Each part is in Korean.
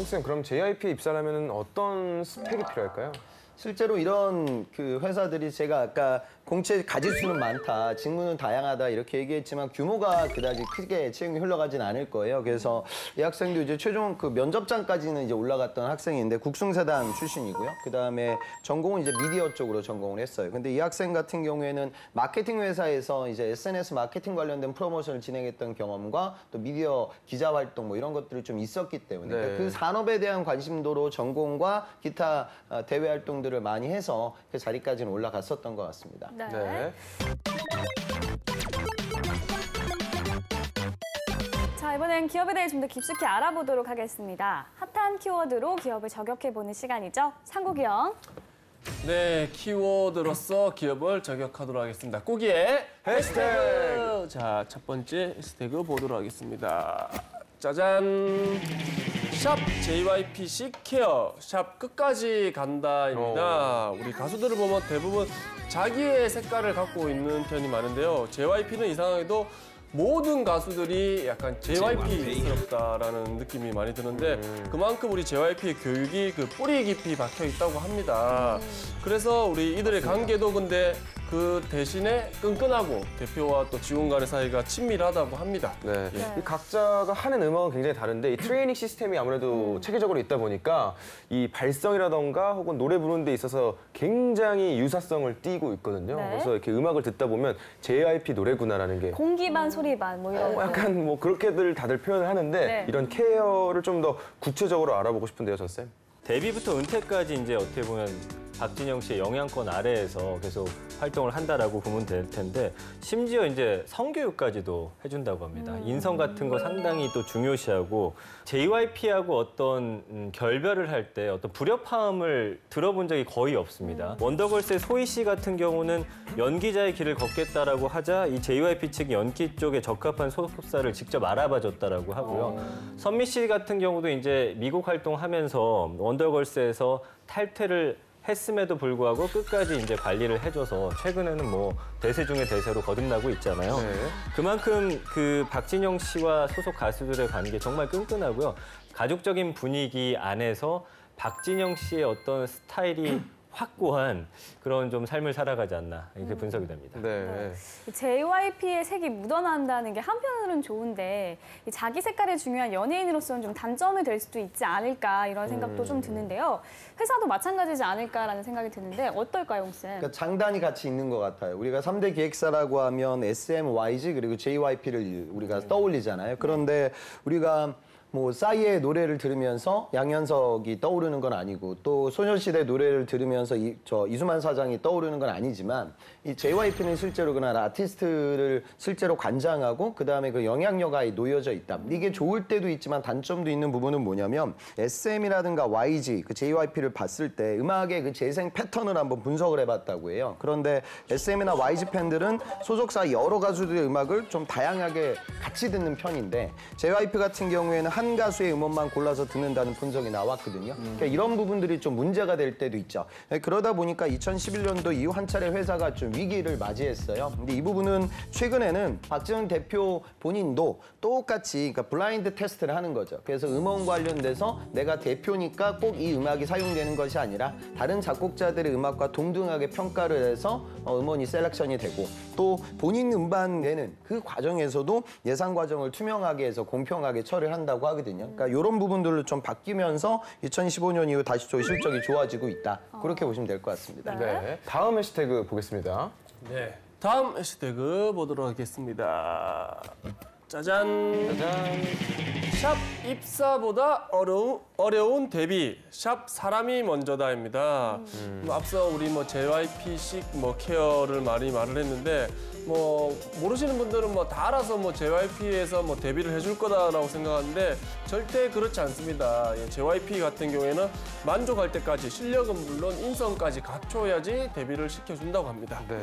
홍쌤, 그럼 JYP에 입사하려면 어떤 스펙이 필요할까요? 실제로 이런 그 회사들이 제가 아까 공채 가짓수는 많다, 직무는 다양하다 이렇게 얘기했지만 규모가 그다지 크게 채용이 흘러가진 않을 거예요. 그래서 이 학생도 이제 최종 그 면접장까지는 이제 올라갔던 학생인데 국숭사단 출신이고요. 그다음에 전공은 이제 미디어 쪽으로 전공을 했어요. 근데 이 학생 같은 경우에는 마케팅 회사에서 이제 SNS 마케팅 관련된 프로모션을 진행했던 경험과 또 미디어 기자 활동 뭐 이런 것들이 좀 있었기 때문에 네. 그 산업에 대한 관심도로 전공과 기타 대외 활동들을 많이 해서 그 자리까지는 올라갔었던 것 같습니다. 네. 네. 자, 이번엔 기업에 대해 좀 더 깊숙이 알아보도록 하겠습니다. 핫한 키워드로 기업을 저격해보는 시간이죠. 상국이형. 네, 키워드로서 기업을 저격하도록 하겠습니다. 꾸기의 해시태그! 자, 첫 번째 해시태그 보도록 하겠습니다. 짜잔! 샵 JYP식 케어, 샵 끝까지 간다입니다. 우리 가수들을 보면 대부분 자기의 색깔을 갖고 있는 편이 많은데요. JYP는 이상하게도 모든 가수들이 약간 JYP스럽다라는 느낌이 많이 드는데 그만큼 우리 JYP의 교육이 그 뿌리 깊이 박혀 있다고 합니다. 그래서 우리 이들의 관계도 근데 그 대신에 끈끈하고 대표와 또 직원 간의 사이가 친밀하다고 합니다. 네. 이 각자가 하는 음악은 굉장히 다른데 이 트레이닝 시스템이 아무래도 체계적으로 있다 보니까 이 발성이라던가 혹은 노래 부르는 데 있어서 굉장히 유사성을 띠고 있거든요. 네. 그래서 이렇게 음악을 듣다 보면 JYP 노래구나라는 게 공기 반 소리 반 뭐 이런. 약간 뭐 그렇게들 다들 표현을 하는데 네. 이런 케어를 좀 더 구체적으로 알아보고 싶은데요, 전쌤. 데뷔부터 은퇴까지 이제 어떻게 보면 박진영 씨의 영향권 아래에서 계속 활동을 한다라고 보면 될 텐데 심지어 이제 성교육까지도 해준다고 합니다. 인성 같은 거 상당히 또 중요시하고 JYP하고 어떤 결별을 할 때 어떤 불협화음을 들어본 적이 거의 없습니다. 원더걸스의 소희 씨 같은 경우는 연기자의 길을 걷겠다라고 하자 이 JYP 측이 연기 쪽에 적합한 소속사를 직접 알아봐줬다라고 하고요. 선미 씨 같은 경우도 이제 미국 활동하면서 원더걸스에서 탈퇴를 했음에도 불구하고 끝까지 이제 관리를 해줘서 최근에는 뭐 대세 중에 대세로 거듭나고 있잖아요. 네. 그만큼 그 박진영 씨와 소속 가수들의 관계 정말 끈끈하고요. 가족적인 분위기 안에서 박진영 씨의 어떤 스타일이 확고한 그런 좀 삶을 살아가지 않나 이렇게 분석이 됩니다. 네. JYP의 색이 묻어난다는 게 한편으로는 좋은데 이 자기 색깔이 중요한 연예인으로서는 좀 단점이 될 수도 있지 않을까 이런 생각도 좀 드는데요. 회사도 마찬가지지 않을까라는 생각이 드는데 어떨까요, 홍 쌤? 그러니까 장단이 같이 있는 것 같아요. 우리가 3대 기획사라고 하면 SM, YG 그리고 JYP를 우리가 떠올리잖아요. 그런데 우리가 뭐 싸이의 노래를 들으면서 양현석이 떠오르는 건 아니고 또 소녀시대 노래를 들으면서 이수만 사장이 떠오르는 건 아니지만 이 JYP는 실제로 그런 아티스트를 실제로 관장하고 그다음에 그 영향력이 놓여져 있다. 이게 좋을 때도 있지만 단점도 있는 부분은 뭐냐면 SM이라든가 YG, 그 JYP를 봤을 때 음악의 그 재생 패턴을 한번 분석을 해봤다고 해요. 그런데 SM이나 YG 팬들은 소속사 여러 가수들의 음악을 좀 다양하게 같이 듣는 편인데 JYP 같은 경우에는 한 가수의 음원만 골라서 듣는다는 분석이 나왔거든요. 그러니까 이런 부분들이 좀 문제가 될 때도 있죠. 그러다 보니까 2011년도 이후 한 차례 회사가 좀 위기를 맞이했어요. 근데 이 부분은 최근에는 박지원 대표 본인도 똑같이 그러니까 블라인드 테스트를 하는 거죠. 그래서 음원 관련돼서 내가 대표니까 꼭 이 음악이 사용되는 것이 아니라 다른 작곡자들의 음악과 동등하게 평가를 해서 음원이 셀렉션이 되고 또 본인 음반 내는 그 과정에서도 예산 과정을 투명하게 해서 공평하게 처리를 한다고 하거든요. 그러니까 이런 부분들을 좀 바뀌면서 2015년 이후 다시 저희 실적이 좋아지고 있다. 그렇게 보시면 될 것 같습니다. 네. 다음 해시태그 보겠습니다. 네, 다음 해시태그 보도록 하겠습니다. 짜잔! 짜잔. 샵 입사보다 어려운 데뷔. 샵 사람이 먼저다입니다. 앞서 우리 뭐 JYP식 뭐 케어를 많이 말을 했는데 뭐 모르시는 분들은 뭐 다 알아서 뭐 JYP에서 뭐 데뷔를 해줄 거다라고 생각하는데 절대 그렇지 않습니다. JYP 같은 경우에는 만족할 때까지 실력은 물론 인성까지 갖춰야지 데뷔를 시켜준다고 합니다. 네.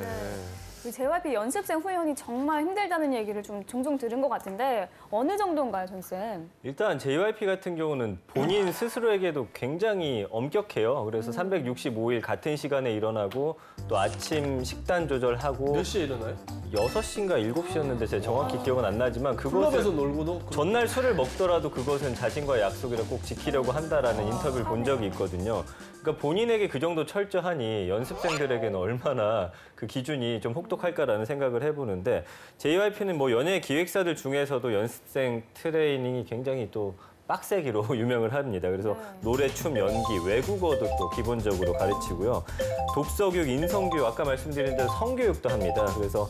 그 JYP 연습생 훈련이 정말 힘들다는 얘기를 좀 종종 들은 것 같은데 어느 정도인가요, 전쌤? 일단 JYP 같은 경우는 본인 스스로에게도 굉장히 엄격해요. 그래서 365일 같은 시간에 일어나고 또 아침 식단 조절하고 몇 시에 일어나요? 6시인가 7시였는데 제가 정확히 기억은 안 나지만 클럽에서 그것은 놀고도 전날 술을 먹더라도 그것은 자신과의 약속이라 꼭 지키려고 한다라는 인터뷰를 본 적이 있거든요. 그러니까 본인에게 그 정도 철저하니 연습생들에게는 얼마나 그 기준이 좀 혹독할까라는 생각을 해보는데 JYP는 뭐 연예 기획사들 중에서도 연습생 트레이닝이 굉장히 또 빡세기로 유명을 합니다. 그래서 노래, 춤, 연기, 외국어도 또 기본적으로 가르치고요. 독서교육, 인성교육, 아까 말씀드린 대로 성교육도 합니다. 그래서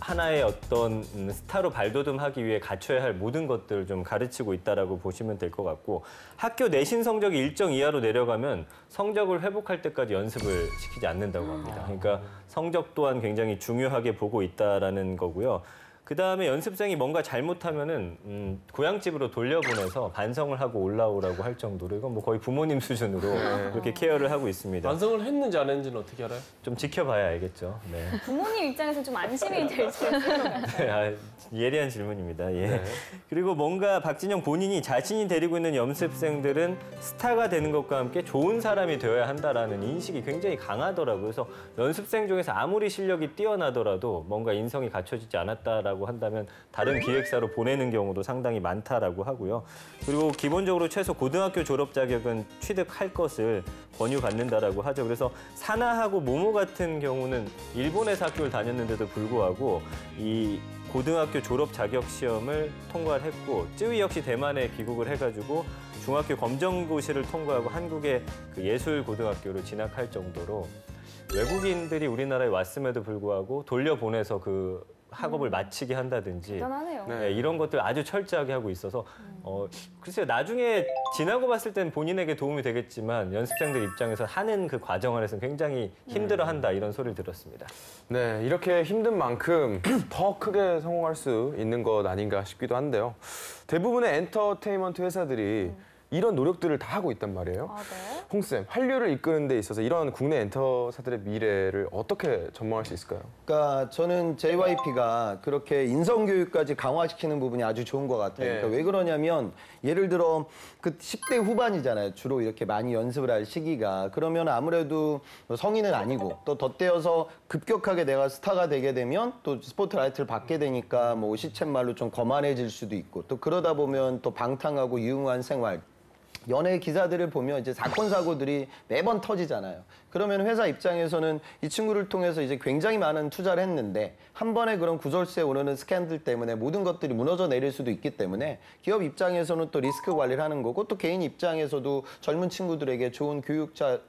하나의 어떤 스타로 발돋움하기 위해 갖춰야 할 모든 것들을 좀 가르치고 있다라고 보시면 될 것 같고 학교 내신 성적이 일정 이하로 내려가면 성적을 회복할 때까지 연습을 시키지 않는다고 합니다. 그러니까 성적 또한 굉장히 중요하게 보고 있다라는 거고요. 그다음에 연습생이 뭔가 잘못하면은 고향집으로 돌려보내서 반성을 하고 올라오라고 할 정도로 이건 뭐 거의 부모님 수준으로 그렇게 케어를 하고 있습니다. 반성을 했는지 안 했는지는 어떻게 알아요? 좀 지켜봐야 알겠죠. 네. 부모님 입장에서 좀 안심이 될 수 있어요. 아, 예리한 질문입니다. 예. 그리고 뭔가 박진영 본인이 자신이 데리고 있는 연습생들은 스타가 되는 것과 함께 좋은 사람이 되어야 한다라는 인식이 굉장히 강하더라고요. 그래서 연습생 중에서 아무리 실력이 뛰어나더라도 뭔가 인성이 갖춰지지 않았다라고 한다면 다른 기획사로 보내는 경우도 상당히 많다라고 하고요. 그리고 기본적으로 최소 고등학교 졸업 자격은 취득할 것을 권유받는다라고 하죠. 그래서 사나하고 모모 같은 경우는 일본에서 학교를 다녔는데도 불구하고 이 고등학교 졸업 자격 시험을 통과를 했고 쯔위 역시 대만에 귀국을 해가지고 중학교 검정고시를 통과하고 한국의 그 예술고등학교를 진학할 정도로 외국인들이 우리나라에 왔음에도 불구하고 돌려보내서 그 학업을 마치게 한다든지 대단하네요. 네, 이런 것들 아주 철저하게 하고 있어서 글쎄요 나중에 지나고 봤을 땐 본인에게 도움이 되겠지만 연습생들 입장에서 하는 그 과정 안에서는 굉장히 힘들어한다 이런 소리를 들었습니다. 네, 이렇게 힘든 만큼 더 크게 성공할 수 있는 것 아닌가 싶기도 한데요. 대부분의 엔터테인먼트 회사들이 이런 노력들을 다 하고 있단 말이에요. 아, 네. 홍쌤, 한류를 이끄는 데 있어서 이런 국내 엔터사들의 미래를 어떻게 전망할 수 있을까요? 그러니까 저는 JYP가 그렇게 인성교육까지 강화시키는 부분이 아주 좋은 것 같아요. 예. 그러니까 왜 그러냐면 예를 들어 그 10대 후반이잖아요. 주로 이렇게 많이 연습을 할 시기가. 그러면 아무래도 성인은 아니고 또 덧대어서 급격하게 내가 스타가 되게 되면 또 스포트라이트를 받게 되니까 뭐 시쳇말로 좀 거만해질 수도 있고 또 그러다 보면 또 방탕하고 유흥한 생활 연예 기사들을 보면 이제 사건 사고들이 매번 터지잖아요. 그러면 회사 입장에서는 이 친구를 통해서 이제 굉장히 많은 투자를 했는데 한 번에 그런 구설수에 오르는 스캔들 때문에 모든 것들이 무너져 내릴 수도 있기 때문에 기업 입장에서는 또 리스크 관리를 하는 거고 또 개인 입장에서도 젊은 친구들에게 좋은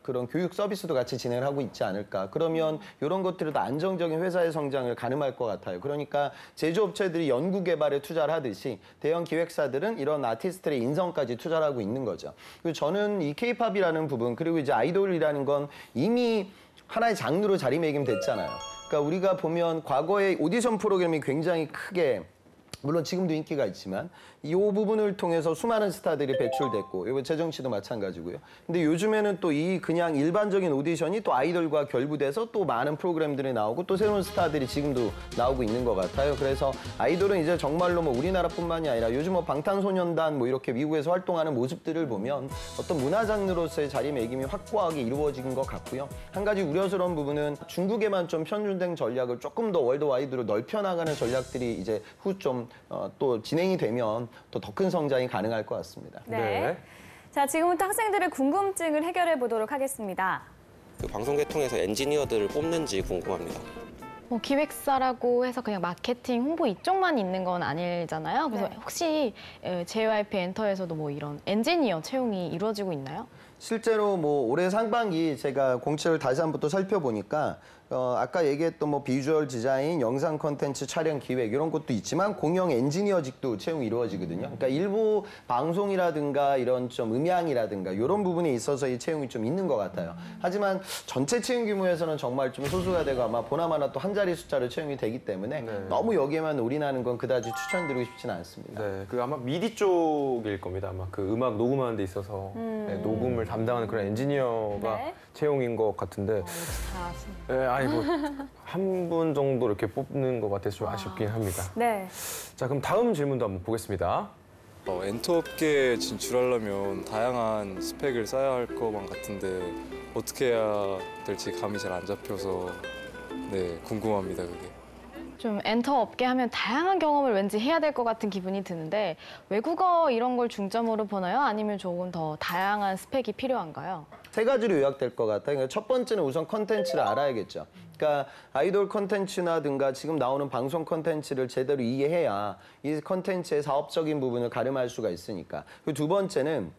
그런 교육 서비스도 같이 진행을 하고 있지 않을까. 그러면 이런 것들이 더 안정적인 회사의 성장을 가늠할 것 같아요. 그러니까 제조업체들이 연구 개발에 투자를 하듯이 대형 기획사들은 이런 아티스트의 인성까지 투자를 하고 있는 거죠. 그리고 저는 이 K-팝이라는 부분 그리고 이제 아이돌이라는 건 이미 하나의 장르로 자리매김 됐잖아요. 그러니까 우리가 보면 과거의 오디션 프로그램이 굉장히 크게 물론 지금도 인기가 있지만 이 부분을 통해서 수많은 스타들이 배출됐고 이거 재정 씨도 마찬가지고요. 근데 요즘에는 또 이 그냥 일반적인 오디션이 또 아이돌과 결부돼서 또 많은 프로그램들이 나오고 또 새로운 스타들이 지금도 나오고 있는 것 같아요. 그래서 아이돌은 이제 정말로 뭐 우리나라뿐만이 아니라 요즘 뭐 방탄소년단 뭐 이렇게 미국에서 활동하는 모습들을 보면 어떤 문화 장르로서의 자리매김이 확고하게 이루어진 것 같고요. 한 가지 우려스러운 부분은 중국에만 좀 편중된 전략을 조금 더 월드와이드로 넓혀 나가는 전략들이 이제 후 좀 또 진행이 되면 또 더 큰 성장이 가능할 것 같습니다. 네. 네. 자, 지금부터 학생들의 궁금증을 해결해 보도록 하겠습니다. 그 방송계통에서 엔지니어들을 뽑는지 궁금합니다. 뭐 기획사라고 해서 그냥 마케팅, 홍보 이쪽만 있는 건 아니잖아요. 그래서 네. 혹시 JYP 엔터에서도 뭐 이런 엔지니어 채용이 이루어지고 있나요? 실제로 뭐 올해 상반기 제가 공채를 다시 한번 또 살펴보니까 아까 얘기했던 뭐 비주얼 디자인, 영상 콘텐츠 촬영 기획 이런 것도 있지만 공영 엔지니어직도 채용이 이루어지거든요. 그러니까 일부 방송이라든가 이런 좀 음향이라든가 이런 부분에 있어서 이 채용이 좀 있는 것 같아요. 하지만 전체 채용 규모에서는 정말 좀 소수가 되고 아마 보나마나 또 한 자리 숫자로 채용이 되기 때문에 너무 여기에만 올인하는 건 그다지 추천드리고 싶지는 않습니다. 네, 그 아마 미디 쪽일 겁니다. 아마 그 음악 녹음하는 데 있어서 네, 녹음을 담당하는 그런 엔지니어가 네. 채용인 것 같은데. 잘하시네요. 네, 아니 뭐 한 분 정도 이렇게 뽑는 것 같아서 좀 아쉽긴 합니다. 네. 자, 그럼 다음 질문도 한번 보겠습니다. 엔터 업계에 진출하려면 다양한 스펙을 쌓아야 할 것만 같은데 어떻게 해야 될지 감이 잘 안 잡혀서 네, 궁금합니다, 그게. 좀 엔터 업계 하면 다양한 경험을 왠지 해야 될 것 같은 기분이 드는데 외국어 이런 걸 중점으로 보나요? 아니면 조금 더 다양한 스펙이 필요한가요? 세 가지로 요약될 것 같아요. 그러니까 첫 번째는 우선 컨텐츠를 알아야겠죠. 그러니까 아이돌 컨텐츠나든가 지금 나오는 방송 컨텐츠를 제대로 이해해야 이 컨텐츠의 사업적인 부분을 가름할 수가 있으니까. 그리고 두 번째는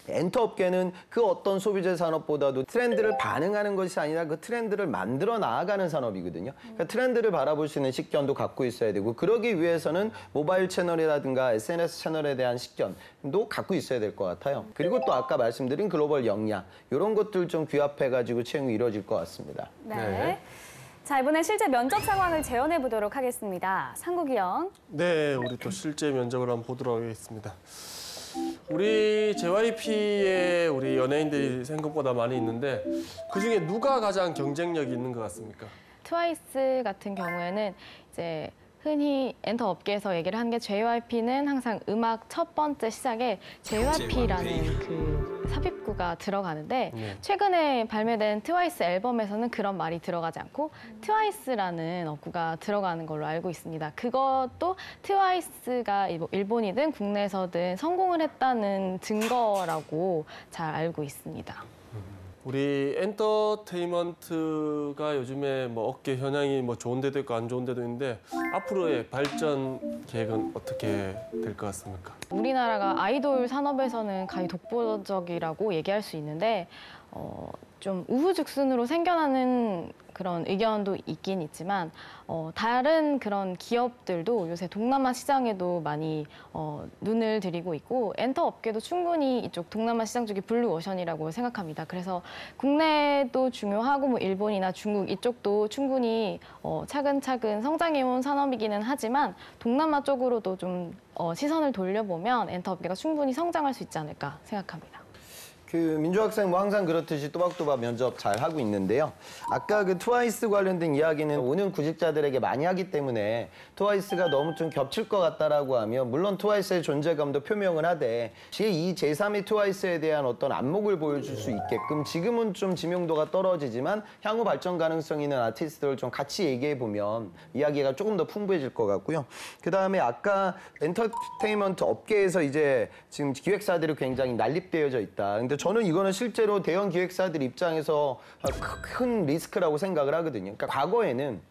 엔터 업계는 그 어떤 소비재 산업보다도 트렌드를 반응하는 것이 아니라 그 트렌드를 만들어 나아가는 산업이거든요. 그러니까 트렌드를 바라볼 수 있는 식견도 갖고 있어야 되고 그러기 위해서는 모바일 채널이라든가 SNS 채널에 대한 식견도 갖고 있어야 될 것 같아요. 그리고 또 아까 말씀드린 글로벌 역량 이런 것들 좀 귀합해가지고 채용이 이루어질 것 같습니다. 네. 네. 자, 이번엔 실제 면접 상황을 재현해 보도록 하겠습니다. 상국이 형. 네, 우리 또 실제 면접을 한번 보도록 하겠습니다. 우리 JYP에 우리 연예인들이 생각보다 많이 있는데 그중에 누가 가장 경쟁력이 있는 것 같습니까? 트와이스 같은 경우에는 이제 흔히 엔터 업계에서 얘기를 하는 게 JYP는 항상 음악 첫 번째 시작에 JYP라는 그 삽입구가 들어가는데 최근에 발매된 트와이스 앨범에서는 그런 말이 들어가지 않고 트와이스라는 어구가 들어가는 걸로 알고 있습니다. 그것도 트와이스가 일본이든 국내에서든 성공을 했다는 증거라고 잘 알고 있습니다. 우리 엔터테인먼트가 요즘에 뭐 업계 현황이 뭐 좋은 데도 있고 안 좋은 데도 있는데 앞으로의 발전 계획은 어떻게 될 것 같습니까? 우리나라가 아이돌 산업에서는 가히 독보적이라고 얘기할 수 있는데 좀 우후죽순으로 생겨나는 그런 의견도 있긴 있지만 다른 그런 기업들도 요새 동남아 시장에도 많이 눈을 들이고 있고 엔터 업계도 충분히 이쪽 동남아 시장 쪽이 블루오션이라고 생각합니다. 그래서 국내도 중요하고 뭐 일본이나 중국 이쪽도 충분히 차근차근 성장해온 산업이기는 하지만 동남아 쪽으로도 좀 시선을 돌려보면 엔터 업계가 충분히 성장할 수 있지 않을까 생각합니다. 그 민주학생 뭐 항상 그렇듯이 또박또박 면접 잘 하고 있는데요. 아까 그 트와이스 관련된 이야기는 오는 구직자들에게 많이 하기 때문에 트와이스가 너무 좀 겹칠 것 같다라고 하면 물론 트와이스의 존재감도 표명을 하되 이 제3의 트와이스에 대한 어떤 안목을 보여줄 수 있게끔 지금은 좀 지명도가 떨어지지만 향후 발전 가능성 있는 아티스트를 좀 같이 얘기해 보면 이야기가 조금 더 풍부해질 것 같고요. 그 다음에 아까 엔터테인먼트 업계에서 이제 지금 기획사들이 굉장히 난립되어져 있다. 근데 저는 이거는 실제로 대형 기획사들 입장에서 큰 리스크라고 생각을 하거든요. 그러니까 과거에는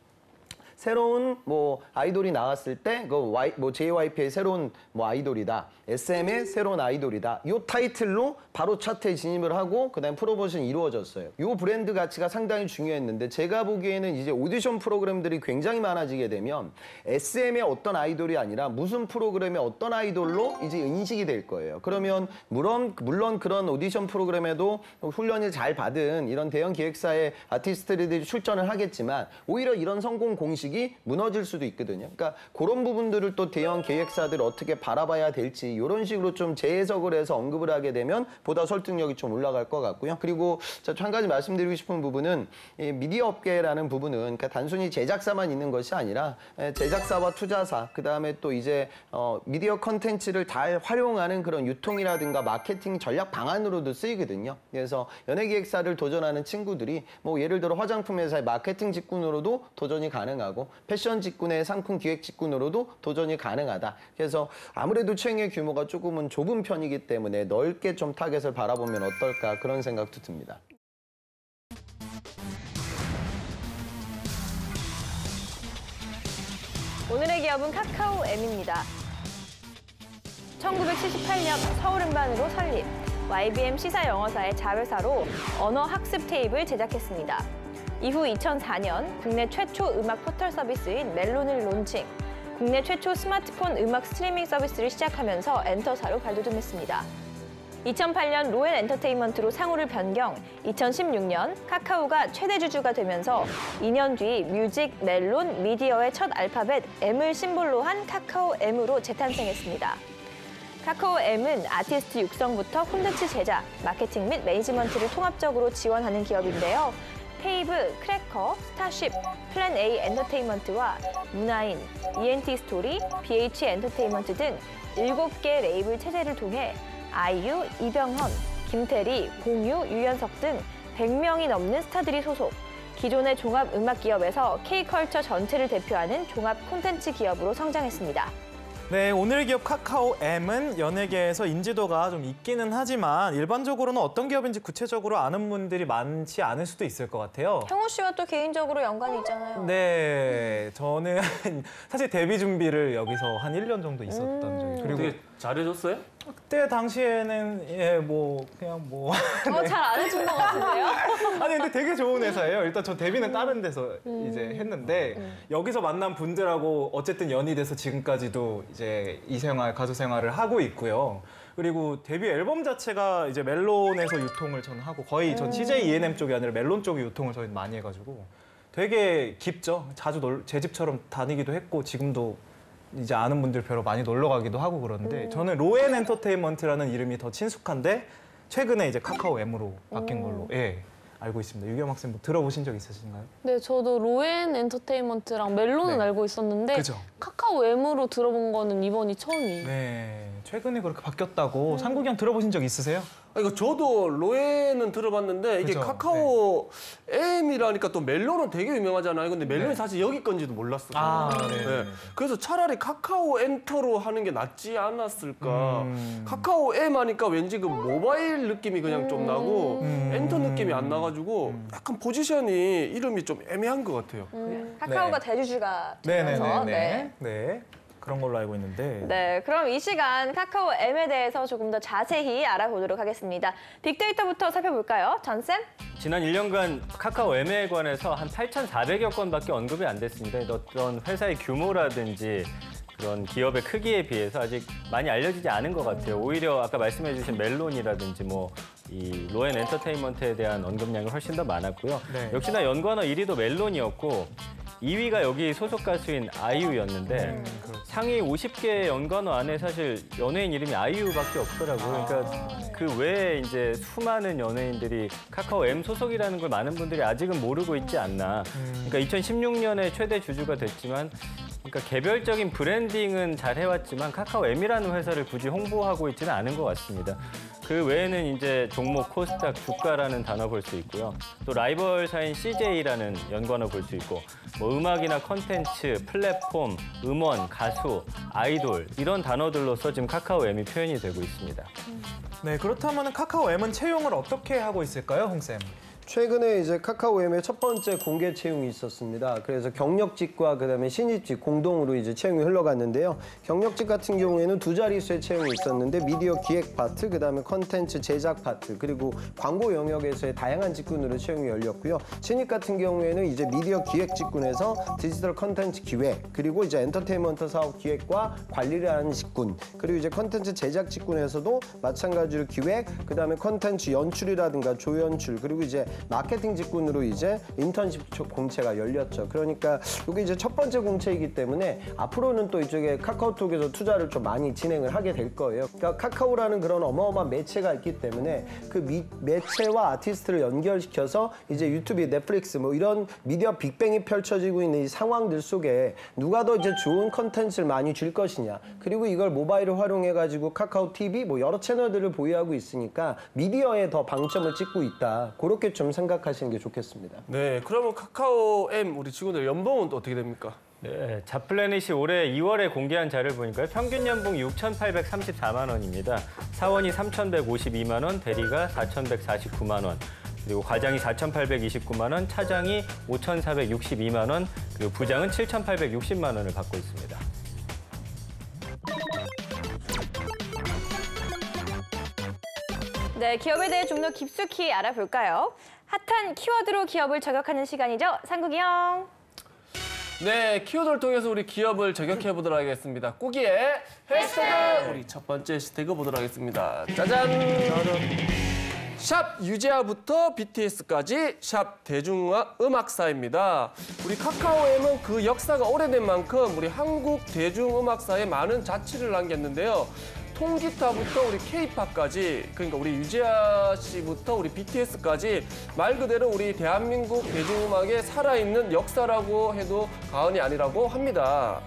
새로운 뭐 아이돌이 나왔을 때 그 뭐 JYP의 새로운 뭐 아이돌이다, SM의 새로운 아이돌이다. 이 타이틀로 바로 차트에 진입을 하고 그다음에 프로모션이 이루어졌어요. 이 브랜드 가치가 상당히 중요했는데 제가 보기에는 이제 오디션 프로그램들이 굉장히 많아지게 되면 SM의 어떤 아이돌이 아니라 무슨 프로그램의 어떤 아이돌로 이제 인식이 될 거예요. 그러면 물론 그런 오디션 프로그램에도 훈련을 잘 받은 이런 대형 기획사의 아티스트들이 출전을 하겠지만 오히려 이런 성공 공식이 무너질 수도 있거든요. 그러니까 그런 부분들을 또 대형 기획사들 어떻게 바라봐야 될지 이런 식으로 좀 재해석을 해서 언급을 하게 되면 보다 설득력이 좀 올라갈 것 같고요. 그리고 한 가지 말씀드리고 싶은 부분은 이 미디어 업계라는 부분은 그러니까 단순히 제작사만 있는 것이 아니라 제작사와 투자사 그다음에 또 이제 미디어 컨텐츠를 잘 활용하는 그런 유통이라든가 마케팅 전략 방안으로도 쓰이거든요. 그래서 연예기획사를 도전하는 친구들이 뭐 예를 들어 화장품 회사의 마케팅 직군으로도 도전이 가능하고 패션 직군의 상품 기획 직군으로도 도전이 가능하다. 그래서 아무래도 채용의 규모가 조금은 좁은 편이기 때문에 넓게 좀 타겟을 바라보면 어떨까 그런 생각도 듭니다. 오늘의 기업은 카카오엠입니다. 1978년 서울음반으로 설립, YBM 시사 영어사의 자회사로 언어 학습 테이프를 제작했습니다. 이후 2004년 국내 최초 음악 포털 서비스인 멜론을 론칭, 국내 최초 스마트폰 음악 스트리밍 서비스를 시작하면서 엔터사로 발돋움했습니다. 2008년 로엘 엔터테인먼트로 상호를 변경, 2016년 카카오가 최대 주주가 되면서 2년 뒤 뮤직, 멜론, 미디어의 첫 알파벳 M을 심볼로 한 카카오엠으로 재탄생했습니다. 카카오엠은 아티스트 육성부터 콘텐츠 제작, 마케팅 및 매니지먼트를 통합적으로 지원하는 기업인데요. 페이브, 크래커, 스타쉽, 플랜 A 엔터테인먼트와 문화인, ENT 스토리, BH 엔터테인먼트 등 7개 레이블 체제를 통해 아이유, 이병헌, 김태리, 공유, 유연석 등 100명이 넘는 스타들이 소속. 기존의 종합 음악 기업에서 K컬처 전체를 대표하는 종합 콘텐츠 기업으로 성장했습니다. 네, 오늘 기업 카카오엠은 연예계에서 인지도가 좀 있기는 하지만 일반적으로는 어떤 기업인지 구체적으로 아는 분들이 많지 않을 수도 있을 것 같아요. 형우 씨와 또 개인적으로 연관이 있잖아요. 네, 저는 사실 데뷔 준비를 여기서 한 1년 정도 있었던 적이 그리고 되게 잘해줬어요? 그때 당시에는 잘 안 해준 것 같은데요? 아니 근데 되게 좋은 회사예요. 일단 저 데뷔는 다른 데서 이제 했는데 여기서 만난 분들하고 어쨌든 연이 돼서 지금까지도 이제 이 생활, 가수 생활을 하고 있고요. 그리고 데뷔 앨범 자체가 이제 멜론에서 유통을 전 하고 거의 전 CJ E&M 쪽이 아니라 멜론 쪽이 유통을 저희 많이 해가지고 되게 깊죠. 자주 제 집처럼 다니기도 했고 지금도 이제 아는 분들 뵈러 많이 놀러 가기도 하고 그러는데 저는 로엔 엔터테인먼트라는 이름이 더 친숙한데 최근에 이제 카카오엠으로 바뀐 걸로 알고 있습니다. 유겸 학생 뭐 들어보신 적 있으신가요? 네, 저도 로엔 엔터테인먼트랑 멜론은 알고 있었는데 그죠? 카카오엠으로 들어본 거는 이번이 처음이에요. 네, 최근에 그렇게 바뀌었다고 상국이 형 들어보신 적 있으세요? 이거 저도 로엔은 들어봤는데 이게 그죠? 카카오 M이라니까 또 멜론은 되게 유명하잖아요. 근데 멜론이 네. 사실 여기 건지도 몰랐어요. 아, 네. 그래서 차라리 카카오 엔터로 하는 게 낫지 않았을까. 카카오 M 하니까 왠지 그 모바일 느낌이 그냥 좀 나고 엔터 느낌이 안 나가지고 약간 포지션이 이름이 좀 애매한 것 같아요. 카카오가 네. 대주주가 되면서 네. 그런 걸로 알고 있는데. 네, 그럼 이 시간 카카오 M에 대해서 조금 더 자세히 알아보도록 하겠습니다. 빅데이터부터 살펴볼까요? 전쌤? 지난 1년간 카카오 M에 관해서 한 8,400여 건밖에 언급이 안 됐습니다. 어떤 회사의 규모라든지 그런 기업의 크기에 비해서 아직 많이 알려지지 않은 것 같아요. 오히려 아까 말씀해주신 멜론이라든지 이 로엔 엔터테인먼트에 대한 언급량이 훨씬 더 많았고요. 네. 역시나 연관어 1위도 멜론이었고 2위가 여기 소속 가수인 아이유였는데 상위 50개 연관어 안에 사실 연예인 이름이 아이유밖에 없더라고요. 그러니까 그 외에 이제 수많은 연예인들이 카카오 M 소속이라는 걸 많은 분들이 아직은 모르고 있지 않나. 그러니까 2016년에 최대 주주가 됐지만 그러니까 개별적인 브랜딩은 잘 해왔지만 카카오 M이라는 회사를 굳이 홍보하고 있지는 않은 것 같습니다. 그 외에는 이제 종목, 코스닥, 주가라는 단어 볼 수 있고요. 또 라이벌사인 CJ라는 연관어 볼 수 있고 음악이나 컨텐츠, 플랫폼, 음원, 가수, 아이돌 이런 단어들로서 지금 카카오 M이 표현이 되고 있습니다. 네, 그렇다면 카카오 M은 채용을 어떻게 하고 있을까요, 홍쌤? 최근에 이제 카카오엠의 첫 번째 공개 채용이 있었습니다. 그래서 경력직과 그다음에 신입직 공동으로 이제 채용이 흘러갔는데요. 경력직 같은 경우에는 2자릿수의 채용이 있었는데 미디어 기획 파트, 그다음에 컨텐츠 제작 파트, 그리고 광고 영역에서의 다양한 직군으로 채용이 열렸고요. 신입 같은 경우에는 이제 미디어 기획 직군에서 디지털 컨텐츠 기획, 그리고 이제 엔터테인먼트 사업 기획과 관리를 하는 직군, 그리고 이제 컨텐츠 제작 직군에서도 마찬가지로 기획, 그다음에 컨텐츠 연출이라든가 조연출, 그리고 이제 마케팅 직군으로 이제 인턴십 공채가 열렸죠. 그러니까 이게 이제 첫 번째 공채이기 때문에 앞으로는 또 이쪽에 카카오톡에서 투자를 좀 많이 진행을 하게 될 거예요. 그러니까 카카오라는 그런 어마어마한 매체가 있기 때문에 그 매체와 아티스트를 연결시켜서 이제 유튜브, 넷플릭스 뭐 이런 미디어 빅뱅이 펼쳐지고 있는 이 상황들 속에 누가 더 이제 좋은 컨텐츠를 많이 줄 것이냐. 그리고 이걸 모바일을 활용해가지고 카카오 TV 뭐 여러 채널들을 보유하고 있으니까 미디어에 더 방점을 찍고 있다. 그렇게 좀 생각하시는 게 좋겠습니다. 네, 그러면 카카오 M 우리 직원들 연봉은 또 어떻게 됩니까? 네, 잡플래닛이 올해 2월에 공개한 자료를 보니까 평균 연봉 6,834만 원입니다. 사원이 3,152만 원, 대리가 4,149만 원, 그리고 과장이 4,829만 원, 차장이 5,462만 원, 그리고 부장은 7,860만 원을 받고 있습니다. 네, 기업에 대해 좀 더 깊숙이 알아볼까요? 핫한 키워드로 기업을 저격하는 시간이죠. 상국이 형. 네, 키워드를 통해서 우리 기업을 저격해 보도록 하겠습니다. 꾸기의 해시태그! 우리 첫 번째 해시태그 보도록 하겠습니다. 짜잔! 샵 유재하부터 BTS까지 샵 대중음악사입니다. 우리 카카오엠은 그 역사가 오래된 만큼 우리 한국 대중음악사에 많은 자취를 남겼는데요. 통기타부터 우리 K-팝까지, 그러니까 우리 유재하 씨부터 우리 BTS까지 말 그대로 우리 대한민국 대중음악의 살아있는 역사라고 해도 과언이 아니라고 합니다.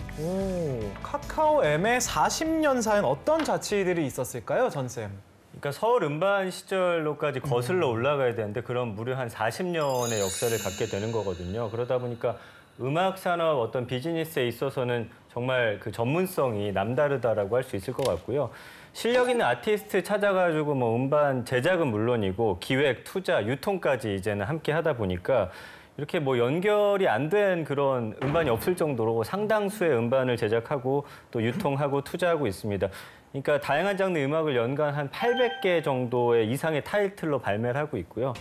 카카오 M의 40년사엔 어떤 자취들이 있었을까요, 전쌤? 그러니까 서울 음반 시절로까지 거슬러 올라가야 되는데 그런 무려 한 40년의 역사를 갖게 되는 거거든요. 그러다 보니까 음악 산업 어떤 비즈니스에 있어서는 정말 그 전문성이 남다르다라고 할 수 있을 것 같고요. 실력 있는 아티스트 찾아가지고 뭐 음반 제작은 물론이고 기획, 투자, 유통까지 이제는 함께 하다 보니까 이렇게 뭐 연결이 안 된 그런 음반이 없을 정도로 상당수의 음반을 제작하고 또 유통하고 투자하고 있습니다. 그러니까 다양한 장르 음악을 연간 한 800개 정도의 이상의 타이틀로 발매를 하고 있고요.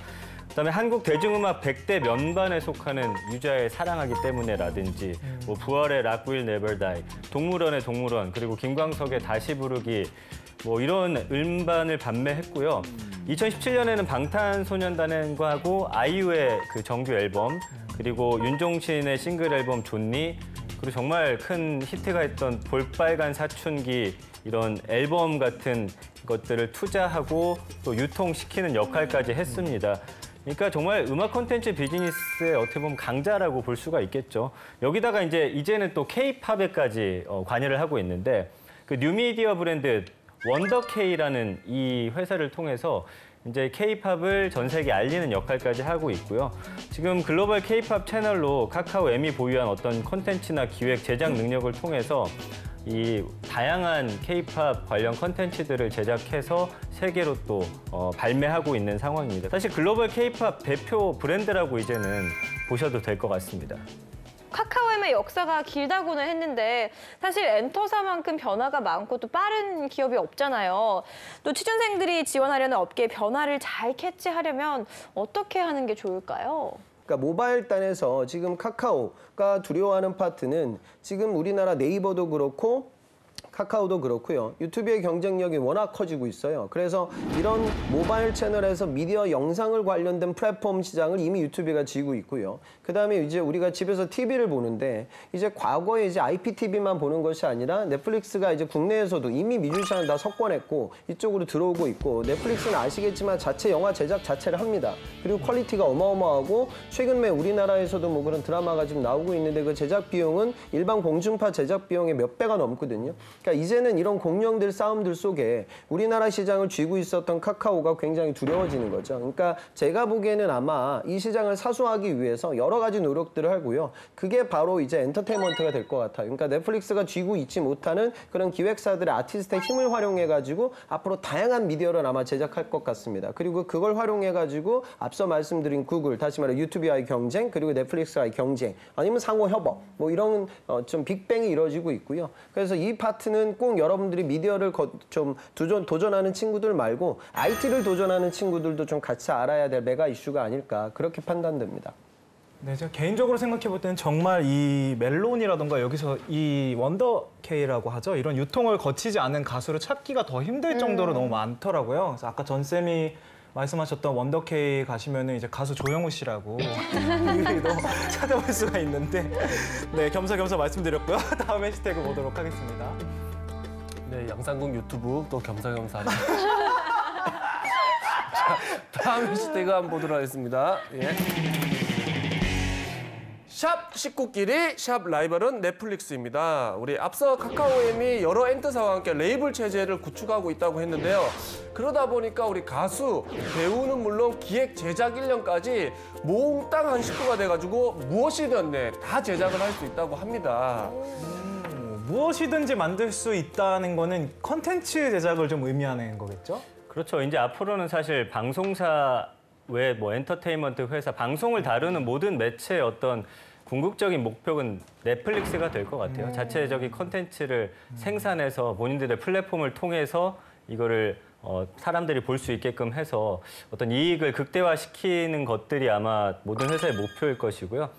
그다음에 한국 대중음악 100대 면반에 속하는 유자의 사랑하기 때문에라든지 뭐 부활의 Rock Will Never Die, 동물원의 동물원, 그리고 김광석의 다시 부르기 뭐 이런 음반을 발매했고요. 2017년에는 방탄소년단과 하고 아이유의 그 정규 앨범, 그리고 윤종신의 싱글 앨범 존니, 그리고 정말 큰 히트가 있던 볼빨간 사춘기 이런 앨범 같은 것들을 투자하고 또 유통시키는 역할까지 했습니다. 그러니까 정말 음악 콘텐츠 비즈니스의 어떻게 보면 강자라고 볼 수가 있겠죠. 여기다가 이제는 또 K-팝에까지 관여를 하고 있는데 그 뉴미디어 브랜드 원더K라는 이 회사를 통해서 이제 K-팝을 전 세계에 알리는 역할까지 하고 있고요. 지금 글로벌 K-팝 채널로 카카오 M이 보유한 어떤 콘텐츠나 기획, 제작 능력을 통해서 이 다양한 K-팝 관련 콘텐츠들을 제작해서 세계로 또 발매하고 있는 상황입니다. 사실 글로벌 K-팝 대표 브랜드라고 이제는 보셔도 될 것 같습니다. 카카오엠의 역사가 길다고는 했는데 사실 엔터사만큼 변화가 많고 또 빠른 기업이 없잖아요. 또 취준생들이 지원하려는 업계의 변화를 잘 캐치하려면 어떻게 하는 게 좋을까요? 그러니까 모바일 단에서 지금 카카오가 두려워하는 파트는 지금 우리나라 네이버도 그렇고 카카오도 그렇고요. 유튜브의 경쟁력이 워낙 커지고 있어요. 그래서 이런 모바일 채널에서 미디어 영상을 관련된 플랫폼 시장을 이미 유튜브가 쥐고 있고요. 그다음에 이제 우리가 집에서 TV를 보는데 이제 과거에 이제 IPTV만 보는 것이 아니라 넷플릭스가 이제 국내에서도 이미 미주시장을 다 석권했고 이쪽으로 들어오고 있고 넷플릭스는 아시겠지만 자체 영화 제작 자체를 합니다. 그리고 퀄리티가 어마어마하고 최근에 우리나라에서도 뭐 그런 드라마가 지금 나오고 있는데 그 제작 비용은 일반 공중파 제작 비용의 몇 배가 넘거든요. 그러니까 이제는 이런 공룡들 싸움들 속에 우리나라 시장을 쥐고 있었던 카카오가 굉장히 두려워지는 거죠. 그러니까 제가 보기에는 아마 이 시장을 사수하기 위해서 여러 가지 노력들을 하고요. 그게 바로 이제 엔터테인먼트가 될 것 같아요. 그러니까 넷플릭스가 쥐고 있지 못하는 그런 기획사들의 아티스트의 힘을 활용해가지고 앞으로 다양한 미디어를 아마 제작할 것 같습니다. 그리고 그걸 활용해가지고 앞서 말씀드린 구글, 다시 말해 유튜브와의 경쟁, 그리고 넷플릭스와의 경쟁, 아니면 상호 협업, 뭐 이런 좀 빅뱅이 이루어지고 있고요. 그래서 이 파트는 꼭 여러분들이 미디어를 좀 도전하는 친구들 말고 IT를 도전하는 친구들도 좀 같이 알아야 될 메가 이슈가 아닐까 그렇게 판단됩니다. 네, 제가 개인적으로 생각해 볼 때는 정말 이 멜론이라던가 여기서 이 원더K라고 하죠. 이런 유통을 거치지 않은 가수를 찾기가 더 힘들 정도로 너무 많더라고요. 그래서 아까 전 쌤이 말씀하셨던 원더K 가시면은 이제 가수 조영우 씨라고 찾아볼 수가 있는데 네, 겸사겸사 말씀드렸고요. 다음 해시태그 보도록 하겠습니다. 네, 양상국 유튜브 또 겸사겸사. 자, 다음 해시태그 한번 보도록 하겠습니다. 예. 샵 식구끼리 샵 라이벌은 넷플릭스입니다. 우리 앞서 카카오엠이 여러 엔터사와 함께 레이블 체제를 구축하고 있다고 했는데요. 그러다 보니까 우리 가수, 배우는 물론 기획, 제작 인력까지 몽땅 한 식구가 돼가지고 무엇이든 다 제작을 할 수 있다고 합니다. 무엇이든지 만들 수 있다는 거는 컨텐츠 제작을 좀 의미하는 거겠죠? 그렇죠. 이제 앞으로는 사실 방송사 외 뭐 엔터테인먼트 회사, 방송을 다루는 모든 매체의 어떤 궁극적인 목표는 넷플릭스가 될 것 같아요. 자체적인 컨텐츠를 생산해서 본인들의 플랫폼을 통해서 이거를 사람들이 볼 수 있게끔 해서 어떤 이익을 극대화시키는 것들이 아마 모든 회사의 목표일 것이고요.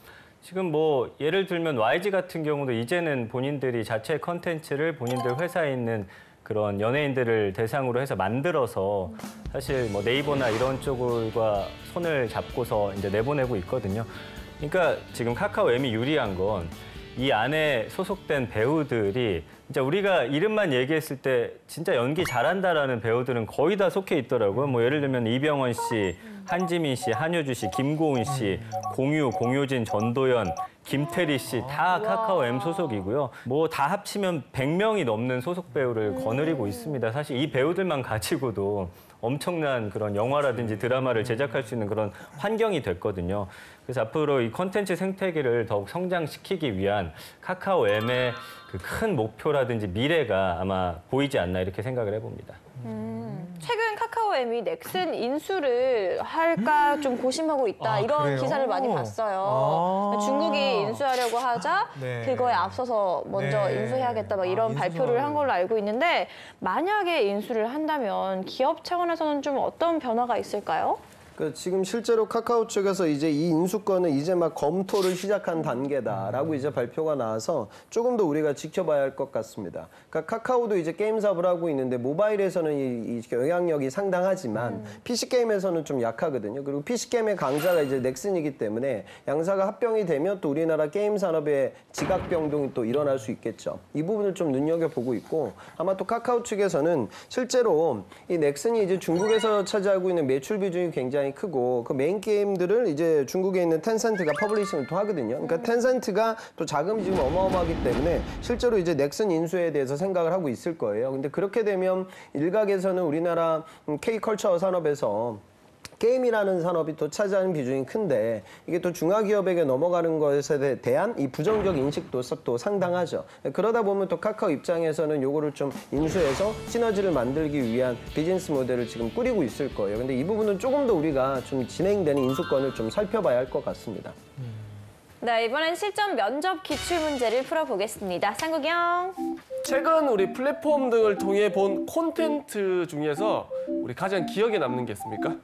지금 뭐 예를 들면 YG 같은 경우도 이제는 본인들이 자체 컨텐츠를 본인들 회사에 있는 그런 연예인들을 대상으로 해서 만들어서 사실 뭐 네이버나 이런 쪽과 손을 잡고서 이제 내보내고 있거든요. 그러니까 지금 카카오 M이 유리한 건 이 안에 소속된 배우들이 진짜 우리가 이름만 얘기했을 때 진짜 연기 잘한다라는 배우들은 거의 다 속해 있더라고요. 뭐 예를 들면 이병헌 씨, 한지민 씨, 한효주 씨, 김고은 씨, 공유, 공효진, 전도연, 김태리 씨 다 카카오 M 소속이고요. 뭐 다 합치면 100명이 넘는 소속 배우를 거느리고 있습니다. 사실 이 배우들만 가지고도 엄청난 그런 영화라든지 드라마를 제작할 수 있는 그런 환경이 됐거든요. 그래서 앞으로 이 콘텐츠 생태계를 더욱 성장시키기 위한 카카오 M의 그 큰 목표라든지 미래가 아마 보이지 않나 이렇게 생각을 해봅니다. 최근 카카오엠이 넥슨 인수를 할까 좀 고심하고 있다 이런 그래요? 기사를 많이 봤어요. 중국이 인수하려고 하자 네. 그거에 앞서서 먼저 네. 인수해야겠다 막 이런 발표를 한 걸로 알고 있는데 만약에 인수를 한다면 기업 차원에서는 좀 어떤 변화가 있을까요? 지금 실제로 카카오 측에서 이제 이 인수권은 이제 막 검토를 시작한 단계다라고 이제 발표가 나와서 조금 더 우리가 지켜봐야 할 것 같습니다. 그러니까 카카오도 이제 게임 사업을 하고 있는데 모바일에서는 이 영향력이 상당하지만 PC 게임에서는 좀 약하거든요. 그리고 PC 게임의 강자가 이제 넥슨이기 때문에 양사가 합병이 되면 또 우리나라 게임 산업의 지각 변동이 또 일어날 수 있겠죠. 이 부분을 좀 눈여겨보고 있고 아마 또 카카오 측에서는 실제로 이 넥슨이 이제 중국에서 차지하고 있는 매출 비중이 굉장히 크고 그 메인 게임들을 이제 중국에 있는 텐센트가 퍼블리싱을 또 하거든요. 그러니까 텐센트가 또 자금이 지금 어마어마하기 때문에 실제로 이제 넥슨 인수에 대해서 생각을 하고 있을 거예요. 근데 그렇게 되면 일각에서는 우리나라 K컬처 산업에서 게임이라는 산업이 또 차지하는 비중이 큰데 이게 또 중화기업에게 넘어가는 것에 대한 이 부정적 인식도 또 상당하죠. 그러다 보면 또 카카오 입장에서는 요거를 좀 인수해서 시너지를 만들기 위한 비즈니스 모델을 지금 꾸리고 있을 거예요. 근데 이 부분은 조금 더 우리가 좀 진행되는 인수권을 좀 살펴봐야 할 것 같습니다. 네, 이번엔 실전 면접 기출 문제를 풀어보겠습니다. 상국영. 최근 우리 플랫폼 등을 통해 본 콘텐츠 중에서 우리 가장 기억에 남는 게 있습니까?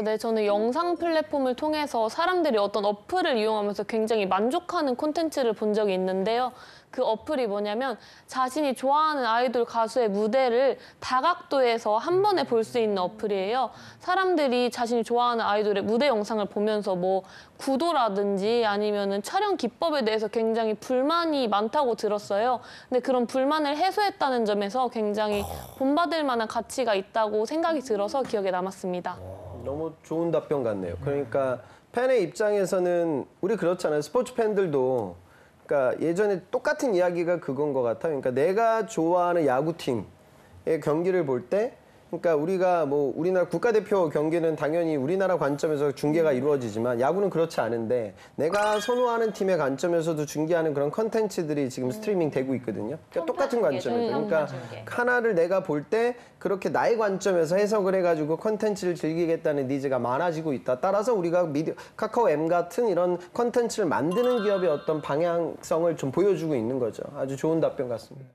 네, 저는 영상 플랫폼을 통해서 사람들이 어떤 어플을 이용하면서 굉장히 만족하는 콘텐츠를 본 적이 있는데요. 그 어플이 뭐냐면 자신이 좋아하는 아이돌 가수의 무대를 다각도에서 한 번에 볼 수 있는 어플이에요. 사람들이 자신이 좋아하는 아이돌의 무대 영상을 보면서 뭐 구도라든지 아니면은 촬영 기법에 대해서 굉장히 불만이 많다고 들었어요. 근데 그런 불만을 해소했다는 점에서 굉장히 본받을 만한 가치가 있다고 생각이 들어서 기억에 남았습니다. 너무 좋은 답변 같네요. 그러니까 팬의 입장에서는 우리 그렇잖아요. 스포츠 팬들도 그러니까 예전에 똑같은 이야기가 그건 것 같아요. 그러니까 내가 좋아하는 야구팀의 경기를 볼 때 그러니까 우리가 뭐 우리나라 국가대표 경기는 당연히 우리나라 관점에서 중계가 이루어지지만 야구는 그렇지 않은데 내가 선호하는 팀의 관점에서도 중계하는 그런 컨텐츠들이 지금 스트리밍 되고 있거든요. 그러니까 똑같은 관점이죠. 그러니까 하나를 내가 볼 때 그렇게 나의 관점에서 해석을 해가지고 컨텐츠를 즐기겠다는 니즈가 많아지고 있다. 따라서 우리가 카카오 M 같은 이런 컨텐츠를 만드는 기업의 어떤 방향성을 좀 보여주고 있는 거죠. 아주 좋은 답변 같습니다.